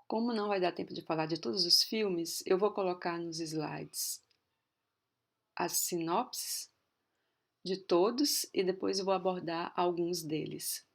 Como não vai dar tempo de falar de todos os filmes, eu vou colocar nos slides as sinopses de todos e depois eu vou abordar alguns deles.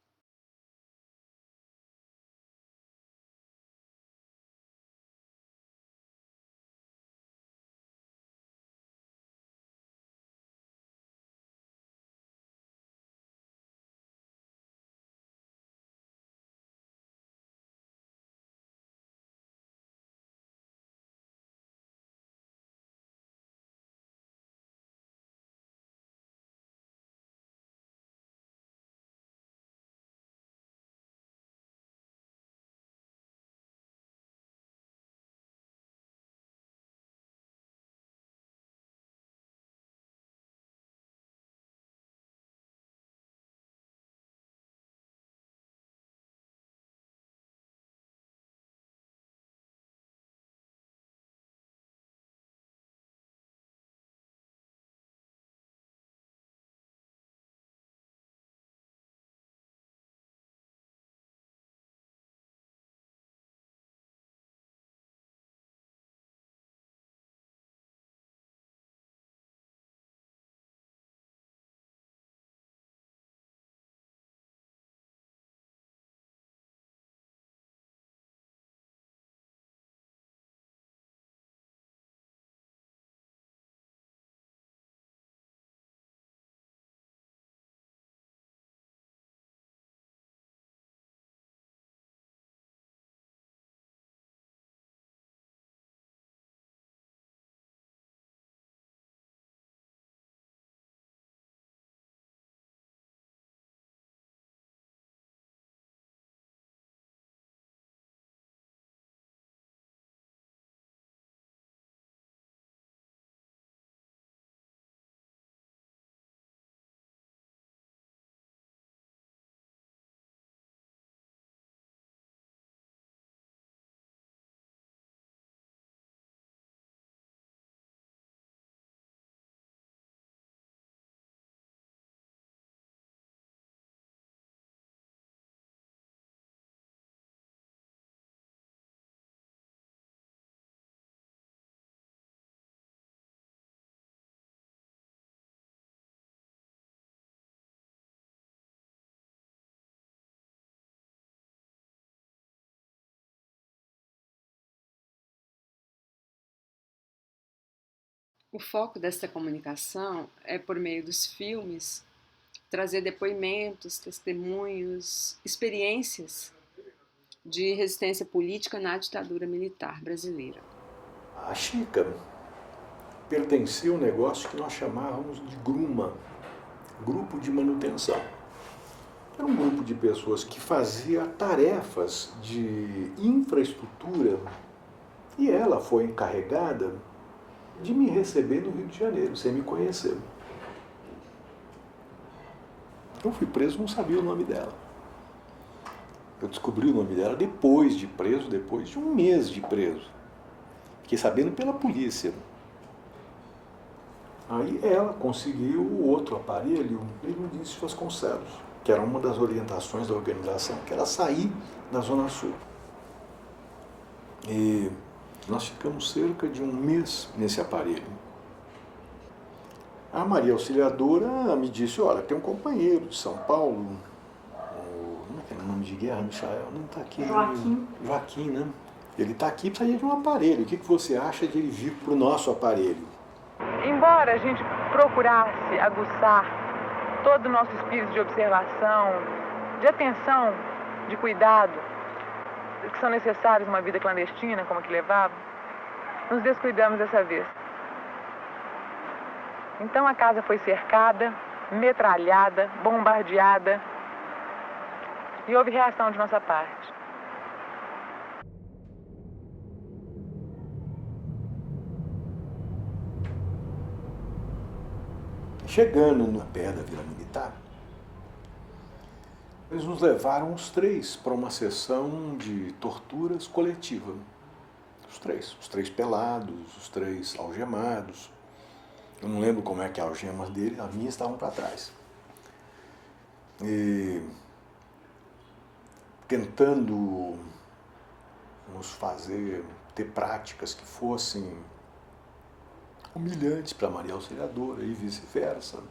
O foco desta comunicação é, por meio dos filmes, trazer depoimentos, testemunhos, experiências de resistência política na ditadura militar brasileira. A Chica pertencia a um negócio que nós chamávamos de GRUMA, Grupo de Manutenção. Era um grupo de pessoas que fazia tarefas de infraestrutura e ela foi encarregada de me receber no Rio de Janeiro, sem me conhecer. Eu fui preso, não sabia o nome dela. Eu descobri o nome dela depois de preso, depois de um mês de preso. Fiquei sabendo pela polícia. Aí ela conseguiu o outro aparelho, Benedício Vasconcelos, que era uma das orientações da organização, que era sair da Zona Sul. E nós ficamos cerca de um mês nesse aparelho. A Maria Auxiliadora me disse, olha, tem um companheiro de São Paulo, como é que é o nome de guerra, Michael? Não está aqui. Joaquim. Joaquim, né? Ele está aqui, precisa de um aparelho. O que você acha de ele vir para o nosso aparelho? Embora a gente procurasse aguçar todo o nosso espírito de observação, de atenção, de cuidado, que são necessários numa vida clandestina, como a que levava, nos descuidamos dessa vez. Então a casa foi cercada, metralhada, bombardeada e houve reação de nossa parte. Chegando no pé da Vila Militar, eles nos levaram os três para uma sessão de torturas coletiva. Os três pelados, os três algemados. Eu não lembro como é que as algemas dele, as minhas estavam para trás. E tentando nos fazer ter práticas que fossem humilhantes para Maria Auxiliadora e vice-versa,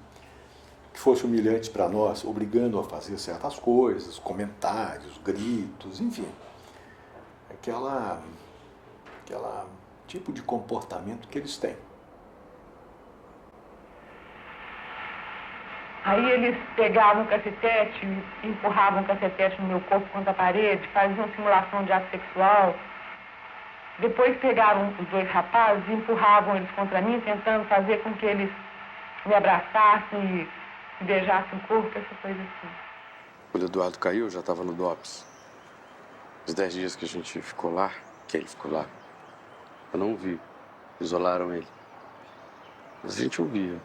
que fossem humilhantes para nós, obrigando a fazer certas coisas, comentários, gritos, enfim. Aquela tipo de comportamento que eles têm. Aí eles pegavam o cacetete, empurravam o cacetete no meu corpo contra a parede, faziam simulação de ato sexual. Depois pegaram os dois rapazes e empurravam eles contra mim, tentando fazer com que eles me abraçassem e beijassem o corpo, essa coisa assim. Quando o Eduardo caiu, eu já estava no DOPS. Os 10 dias que a gente ficou lá, que ele ficou lá, eu não vi. Isolaram ele. Mas a gente ouvia.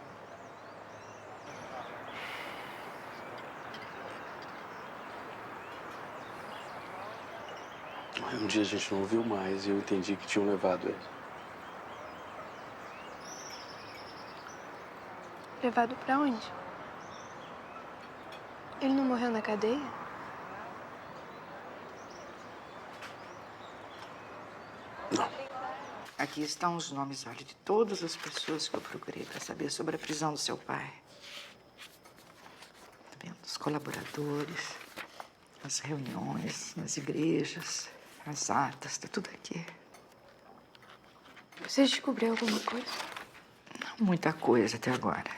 Aí um dia a gente não ouviu mais e eu entendi que tinham levado ele. Levado pra onde? Ele não morreu na cadeia? Não. Aqui estão os nomes, olha, de todas as pessoas que eu procurei para saber sobre a prisão do seu pai. Tá vendo? Os colaboradores, as reuniões, nas igrejas, as atas, tá tudo aqui. Você descobriu alguma coisa? Não muita coisa até agora.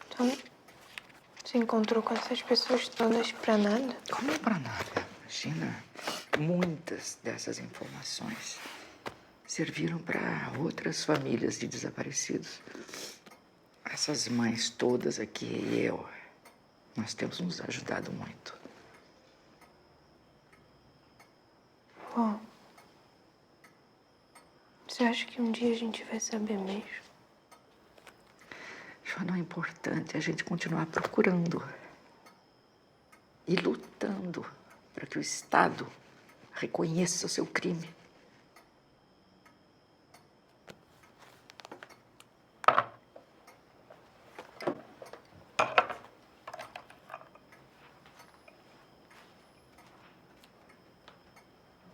Então, você encontrou com essas pessoas todas pra nada? Como pra nada? Imagina, muitas dessas informações serviram para outras famílias de desaparecidos. Essas mães todas aqui e eu, nós temos nos ajudado muito. Bom, você acha que um dia a gente vai saber mesmo? Joana, o importante é a gente continuar procurando e lutando para que o Estado reconheça o seu crime.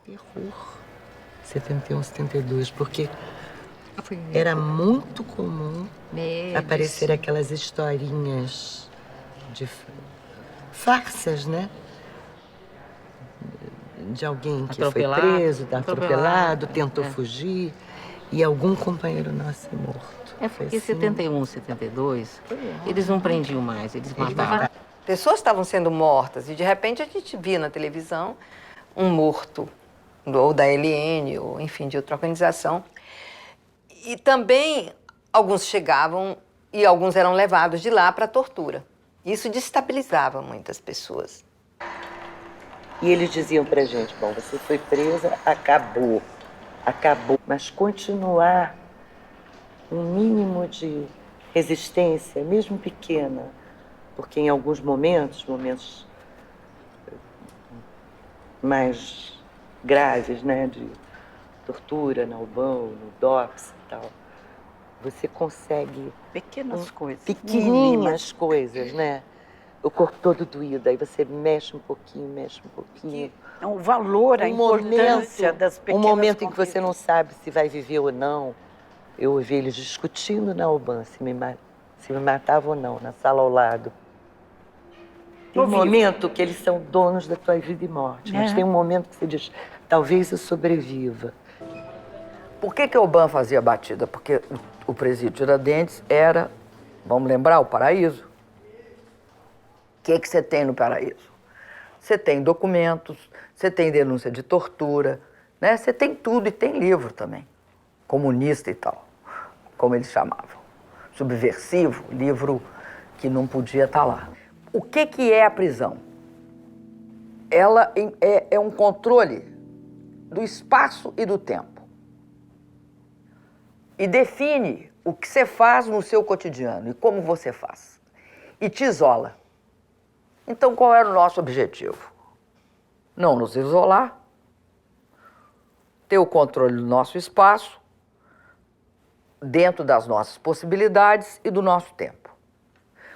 Terror. 71, 72, porque era muito comum aparecer aquelas historinhas de farsas, né? De alguém que foi preso, atropelado, tentou fugir e algum companheiro nosso é morto. É porque 71, 72, eles não prendiam mais, eles matavam. Pessoas estavam sendo mortas e de repente a gente via na televisão um morto, ou da LN, ou enfim, de outra organização. E também alguns chegavam e alguns eram levados de lá para tortura. Isso destabilizava muitas pessoas. E eles diziam pra gente, bom, você foi presa, acabou. Acabou. Mas continuar um mínimo de resistência, mesmo pequena, porque em alguns momentos mais graves, né, de tortura na UBAN, no DOPS e tal, você consegue Pequenas coisas. pequenininhas coisas, né? O corpo todo doído, aí você mexe um pouquinho. É o valor, a importância das pequenas Um momento em que conquistas. você não sabe se vai viver ou não. Eu ouvi eles discutindo na UBAN se me matavam ou não, na sala ao lado. Tem um momento que eles são donos da tua vida e morte, mas tem um momento que você diz, talvez eu sobreviva. Por que a UBAN fazia batida? Porque o presídio Tiradentes era, vamos lembrar, o paraíso. O que você tem no paraíso? Você tem documentos, você tem denúncia de tortura, né? Você tem tudo e tem livro também. Comunista e tal, como eles chamavam. Subversivo, livro que não podia estar lá. O que é a prisão? Ela é um controle do espaço e do tempo. E define o que você faz no seu cotidiano e como você faz. E te isola. Então, qual era o nosso objetivo? Não nos isolar, ter o controle do nosso espaço, dentro das nossas possibilidades e do nosso tempo.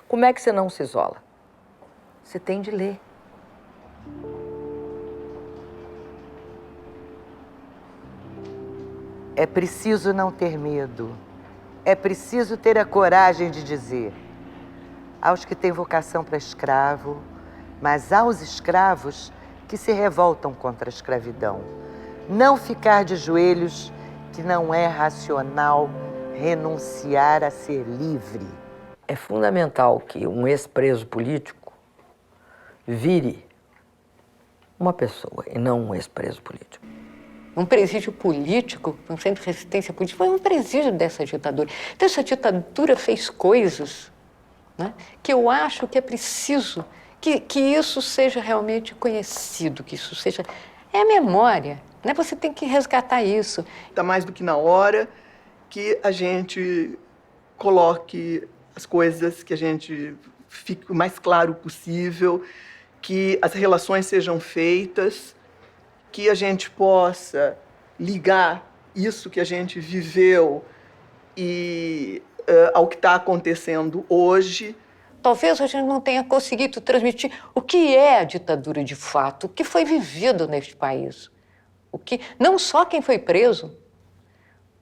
Como é que você não se isola? Você tem de ler. É preciso não ter medo. É preciso ter a coragem de dizer aos que têm vocação para escravo, mas aos escravos que se revoltam contra a escravidão. Não ficar de joelhos, que não é racional renunciar a ser livre. É fundamental que um ex-preso político vire uma pessoa e não um ex-preso político. Um presídio político, um centro de resistência política, foi um presídio dessa ditadura. Então, essa ditadura fez coisas, né, que eu acho que é preciso que isso seja realmente conhecido, que isso seja... É a memória, né? Você tem que resgatar isso. Está mais do que na hora que a gente coloque as coisas, que a gente fique o mais claro possível, que as relações sejam feitas, que a gente possa ligar isso que a gente viveu e ao que está acontecendo hoje. Talvez a gente não tenha conseguido transmitir o que é a ditadura de fato, o que foi vivido neste país. O que, não só quem foi preso,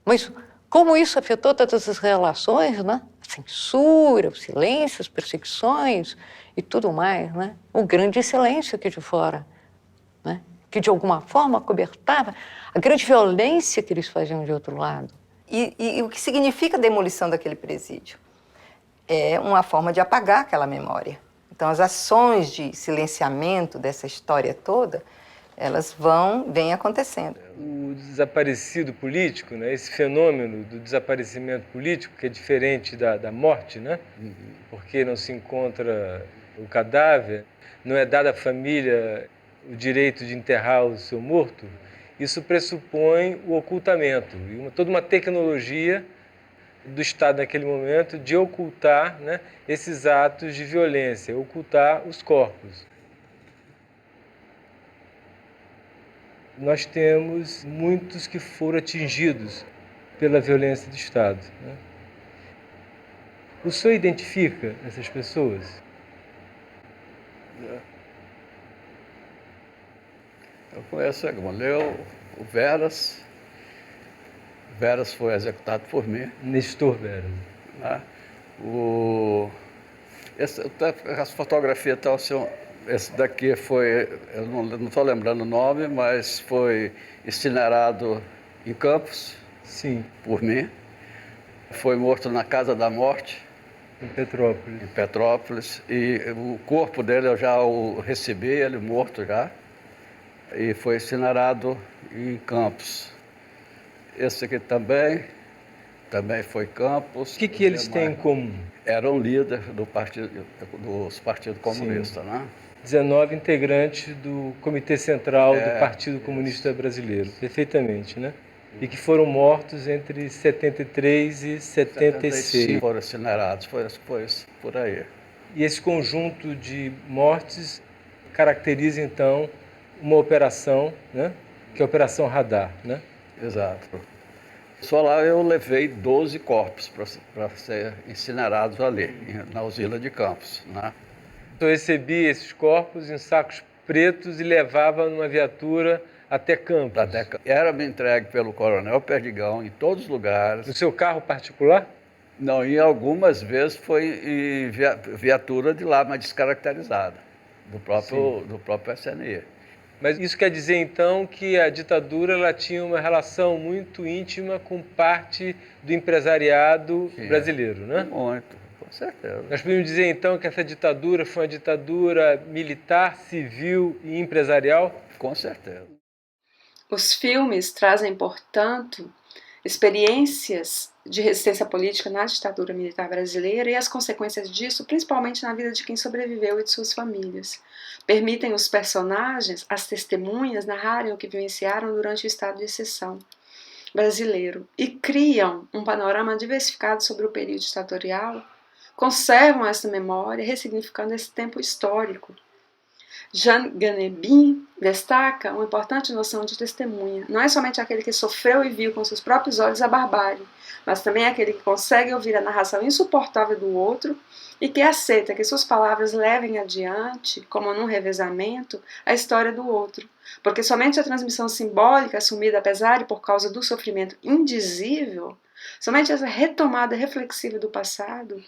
mas como isso afetou todas as relações, né? A censura, o silêncio, as perseguições e tudo mais, né? O grande silêncio aqui de fora, né? Que de alguma forma cobertava a grande violência que eles faziam de outro lado. E o que significa a demolição daquele presídio? É uma forma de apagar aquela memória. Então, as ações de silenciamento dessa história toda, elas vêm acontecendo. O desaparecido político, né, esse fenômeno do desaparecimento político, que é diferente da morte, né, porque não se encontra o cadáver, não é dado à família o direito de enterrar o seu morto, isso pressupõe o ocultamento, e toda uma tecnologia do Estado naquele momento de ocultar, né, esses atos de violência, ocultar os corpos. Nós temos muitos que foram atingidos pela violência do Estado, né? O senhor identifica essas pessoas? Eu conheço o Veras. Veras foi executado por mim. Nestor Veras. Né? Essa fotografia tal, esse daqui foi, eu não estou lembrando o nome, mas foi incinerado em Campos. Sim. Por mim. Foi morto na Casa da Morte. Em Petrópolis. Em Petrópolis. E o corpo dele eu já o recebi, ele morto já. E foi incinerado em Campos. Esse aqui também foi Campos. O que eles têm em comum? Eram líderes dos partidos comunistas, né? 19 integrantes do Comitê Central do Partido Comunista Brasileiro, perfeitamente, né? E que foram mortos entre 73 e 76. Foram incinerados, foi por aí. E esse conjunto de mortes caracteriza, então, uma operação, né? Que é a Operação Radar, né? Exato. Só lá eu levei 12 corpos para ser incinerados ali, na usina de Campos, né? Eu recebia esses corpos em sacos pretos e levava numa viatura até Campos. Era-me entregue pelo Coronel Perdigão em todos os lugares. No seu carro particular? Não, em algumas vezes foi em viatura de lá, mas descaracterizada, do próprio SNI. Mas isso quer dizer, então, que a ditadura ela tinha uma relação muito íntima com parte do empresariado brasileiro, né? Muito, com certeza. Nós podemos dizer, então, que essa ditadura foi uma ditadura militar, civil e empresarial? Com certeza. Os filmes trazem, portanto, experiências de resistência política na ditadura militar brasileira e as consequências disso, principalmente na vida de quem sobreviveu e de suas famílias. Permitem os personagens, as testemunhas, narrarem o que vivenciaram durante o estado de exceção brasileiro e criam um panorama diversificado sobre o período ditatorial, conservam essa memória, ressignificando esse tempo histórico. Jean Ganebin destaca uma importante noção de testemunha. Não é somente aquele que sofreu e viu com seus próprios olhos a barbárie, mas também aquele que consegue ouvir a narração insuportável do outro e que aceita que suas palavras levem adiante, como num revezamento, a história do outro. Porque somente a transmissão simbólica, assumida apesar e por causa do sofrimento indizível, somente essa retomada reflexiva do passado,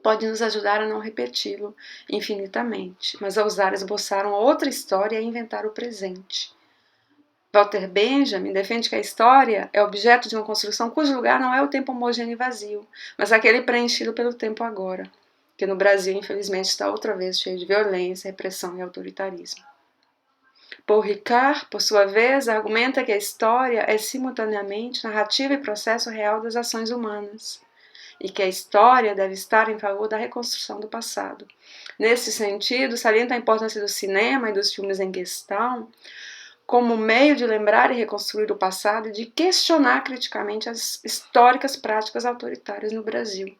pode nos ajudar a não repeti-lo infinitamente, mas a ousar esboçar uma outra história e a inventar o presente. Walter Benjamin defende que a história é objeto de uma construção cujo lugar não é o tempo homogêneo e vazio, mas aquele preenchido pelo tempo agora, que no Brasil, infelizmente, está outra vez cheio de violência, repressão e autoritarismo. Paul Ricard, por sua vez, argumenta que a história é simultaneamente narrativa e processo real das ações humanas, e que a história deve estar em favor da reconstrução do passado. Nesse sentido, salienta a importância do cinema e dos filmes em questão como meio de lembrar e reconstruir o passado e de questionar criticamente as históricas práticas autoritárias no Brasil.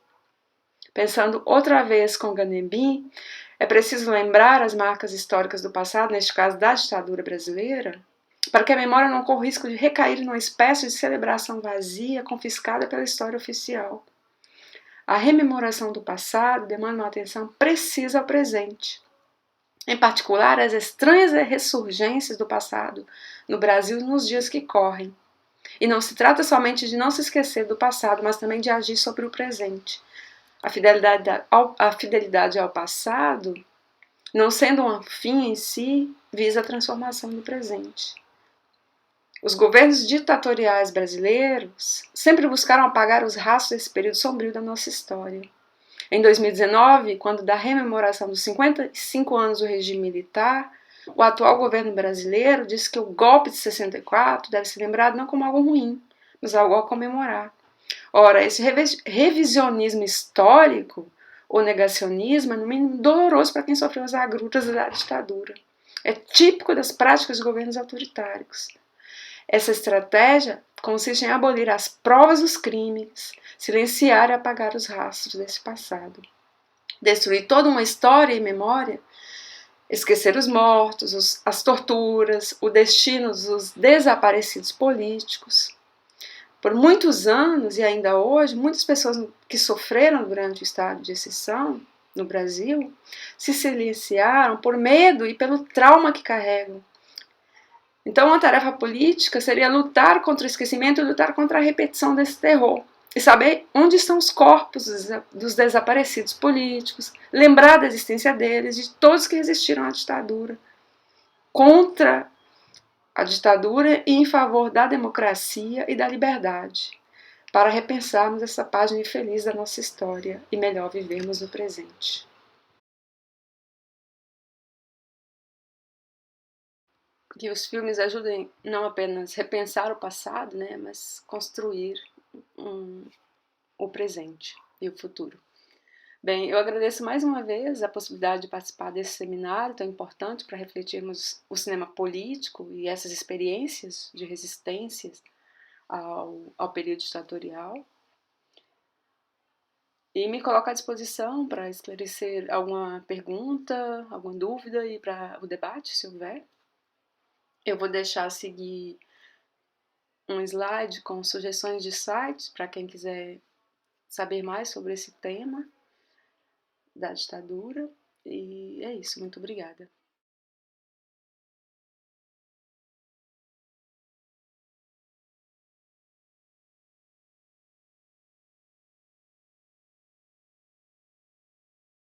Pensando outra vez com Ganebin, é preciso lembrar as marcas históricas do passado, neste caso da ditadura brasileira, para que a memória não corra o risco de recair numa espécie de celebração vazia confiscada pela história oficial. A rememoração do passado demanda uma atenção precisa ao presente. Em particular, as estranhas ressurgências do passado no Brasil nos dias que correm. E não se trata somente de não se esquecer do passado, mas também de agir sobre o presente. A fidelidade ao passado, não sendo um fim em si, visa a transformação do presente. Os governos ditatoriais brasileiros sempre buscaram apagar os rastros desse período sombrio da nossa história. Em 2019, quando da rememoração dos 55 anos do regime militar, o atual governo brasileiro disse que o golpe de 64 deve ser lembrado não como algo ruim, mas algo a comemorar. Ora, esse revisionismo histórico, ou negacionismo, é no mínimo doloroso para quem sofreu as agruras da ditadura. É típico das práticas de governos autoritários. Essa estratégia consiste em abolir as provas dos crimes, silenciar e apagar os rastros desse passado. Destruir toda uma história e memória, esquecer os mortos, as torturas, o destino dos desaparecidos políticos. Por muitos anos e ainda hoje, muitas pessoas que sofreram durante o estado de exceção no Brasil se silenciaram por medo e pelo trauma que carregam. Então, uma tarefa política seria lutar contra o esquecimento e lutar contra a repetição desse terror. E saber onde estão os corpos dos desaparecidos políticos, lembrar da existência deles, de todos que resistiram à ditadura, contra a ditadura e em favor da democracia e da liberdade, para repensarmos essa página infeliz da nossa história e melhor vivermos no presente. Que os filmes ajudem não apenas repensar o passado, né, mas construir o presente e o futuro. Bem, eu agradeço mais uma vez a possibilidade de participar desse seminário tão importante para refletirmos o cinema político e essas experiências de resistências ao período ditatorial. E me coloco à disposição para esclarecer alguma pergunta, alguma dúvida e para o debate, se houver. Eu vou deixar seguir um slide com sugestões de sites para quem quiser saber mais sobre esse tema da ditadura. E é isso, muito obrigada.